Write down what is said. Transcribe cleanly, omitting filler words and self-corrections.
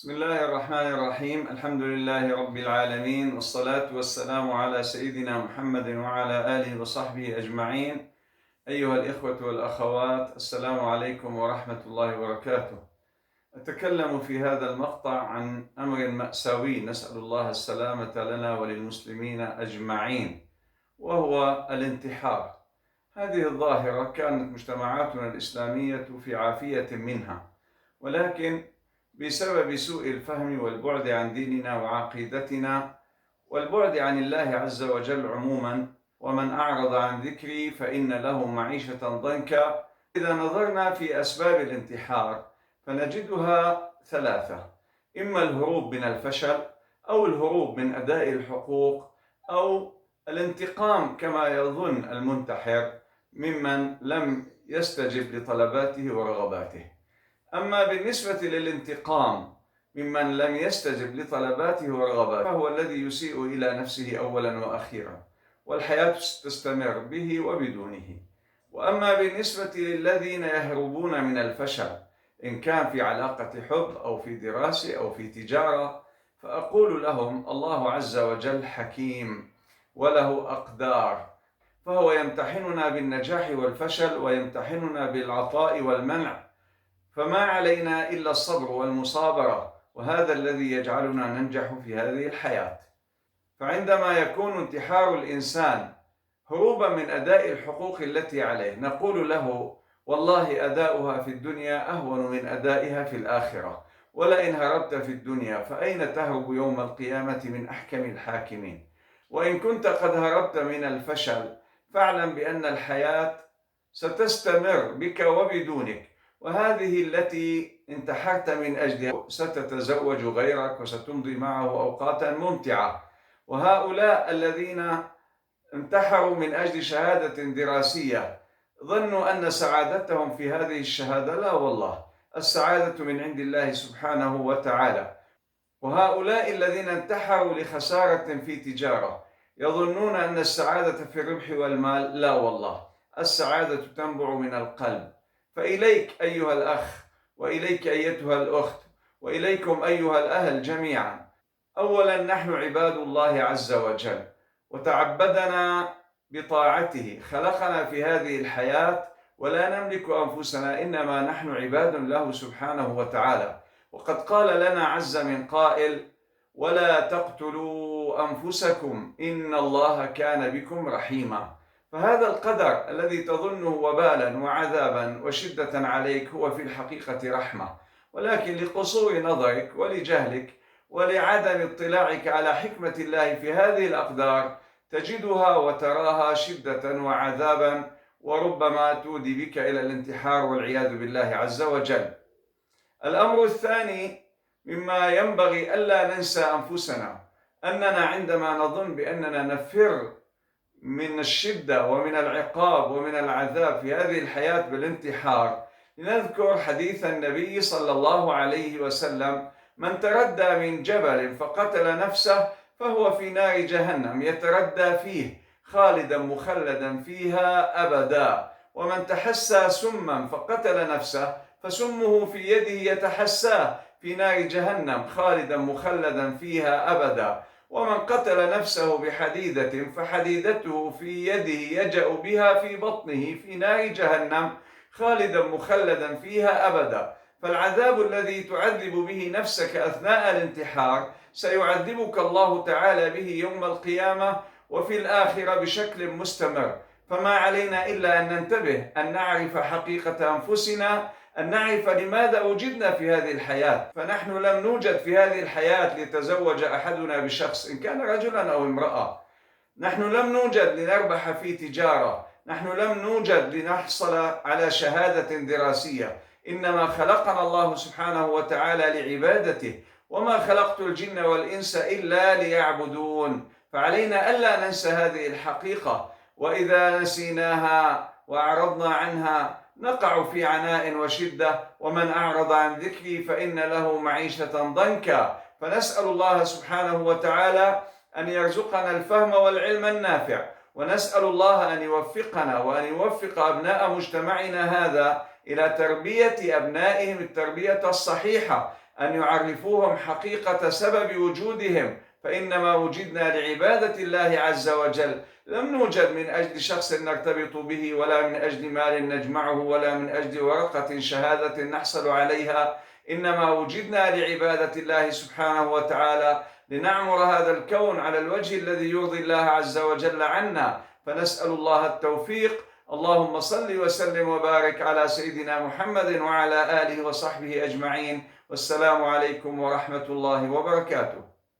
بسم الله الرحمن الرحيم. الحمد لله رب العالمين، والصلاة والسلام على سيدنا محمد وعلى آله وصحبه أجمعين. أيها الإخوة والأخوات، السلام عليكم ورحمة الله وبركاته. أتكلم في هذا المقطع عن أمر مأساوي، نسأل الله السلامة لنا وللمسلمين أجمعين، وهو الانتحار. هذه الظاهرة كانت مجتمعاتنا الإسلامية في عافية منها، ولكن بسبب سوء الفهم والبعد عن ديننا وعقيدتنا والبعد عن الله عز وجل عموما، ومن أعرض عن ذكري فإن له معيشة ضنكا. إذا نظرنا في أسباب الانتحار فنجدها ثلاثة: إما الهروب من الفشل، أو الهروب من أداء الحقوق، أو الانتقام كما يظن المنتحر ممن لم يستجب لطلباته ورغباته. أما بالنسبة للانتقام ممن لم يستجب لطلباته ورغباته فهو الذي يسيء إلى نفسه أولا وأخيرا، والحياة تستمر به وبدونه. وأما بالنسبة للذين يهربون من الفشل، إن كان في علاقة حب أو في دراسة أو في تجارة، فأقول لهم: الله عز وجل حكيم وله أقدار، فهو يمتحننا بالنجاح والفشل، ويمتحننا بالعطاء والمنع، فما علينا إلا الصبر والمصابرة، وهذا الذي يجعلنا ننجح في هذه الحياة. فعندما يكون انتحار الإنسان هروبا من أداء الحقوق التي عليه، نقول له: والله أداؤها في الدنيا أهون من أدائها في الآخرة، ولئن هربت في الدنيا فأين تهرب يوم القيامة من أحكم الحاكمين؟ وإن كنت قد هربت من الفشل فاعلم بأن الحياة ستستمر بك وبدونك، وهذه التي انتحرت من أجلها ستتزوج غيرك وستمضي معه أوقاتا ممتعة. وهؤلاء الذين انتحروا من أجل شهادة دراسية ظنوا أن سعادتهم في هذه الشهادة، لا والله، السعادة من عند الله سبحانه وتعالى. وهؤلاء الذين انتحروا لخسارة في تجارة يظنون أن السعادة في الربح والمال، لا والله، السعادة تنبع من القلب. فإليك أيها الأخ، وإليك أيتها الأخت، وإليكم أيها الأهل جميعا: أولا، نحن عباد الله عز وجل، وتعبدنا بطاعته، خلقنا في هذه الحياة ولا نملك أنفسنا، إنما نحن عباد له سبحانه وتعالى. وقد قال لنا عز من قائل: ولا تقتلوا أنفسكم إن الله كان بكم رحيما. فهذا القدر الذي تظنه وبالا وعذابا وشدة عليك هو في الحقيقة رحمة، ولكن لقصور نظرك ولجهلك ولعدم اطلاعك على حكمة الله في هذه الأقدار تجدها وتراها شدة وعذابا، وربما تودي بك إلى الانتحار والعياذ بالله عز وجل. الأمر الثاني مما ينبغي ألا ننسى أنفسنا، أننا عندما نظن بأننا نفر من الشدة ومن العقاب ومن العذاب في هذه الحياة بالانتحار، لنذكر حديث النبي صلى الله عليه وسلم: من تردى من جبل فقتل نفسه فهو في نار جهنم يتردى فيه خالدا مخلدا فيها أبدا، ومن تحسى سما فقتل نفسه فسمه في يده يتحساه في نار جهنم خالدا مخلدا فيها أبدا، ومن قتل نفسه بحديدة فحديدته في يده يجأ بها في بطنه في نار جهنم خالدا مخلدا فيها أبدا. فالعذاب الذي تعذب به نفسك أثناء الانتحار سيعذبك الله تعالى به يوم القيامة وفي الآخرة بشكل مستمر. فما علينا إلا أن ننتبه، أن نعرف حقيقة أنفسنا، أن نعرف لماذا وجدنا في هذه الحياة. فنحن لم نوجد في هذه الحياة ليتزوج أحدنا بشخص إن كان رجلا أو امرأة، نحن لم نوجد لنربح في تجارة، نحن لم نوجد لنحصل على شهادة دراسية، إنما خلقنا الله سبحانه وتعالى لعبادته، وما خلقت الجن والإنس إلا ليعبدون. فعلينا ألا ننسى هذه الحقيقة، وإذا نسيناها وأعرضنا عنها نقع في عناء وشدة. ومن أعرض عن ذكري فإن له معيشة ضنكا. فنسأل الله سبحانه وتعالى أن يرزقنا الفهم والعلم النافع، ونسأل الله أن يوفقنا وأن يوفق أبناء مجتمعنا هذا إلى تربية أبنائهم التربية الصحيحة أن يعرفوهم حقيقة سبب وجودهم، فإنما وجدنا لعبادة الله عز وجل، لم نوجد من أجل شخص نرتبط به، ولا من أجل مال نجمعه، ولا من أجل ورقة شهادة نحصل عليها، إنما وجدنا لعبادة الله سبحانه وتعالى، لنعمر هذا الكون على الوجه الذي يرضي الله عز وجل عنا، فنسأل الله التوفيق. اللهم صل وسلم وبارك على سيدنا محمد وعلى آله وصحبه أجمعين، والسلام عليكم ورحمة الله وبركاته.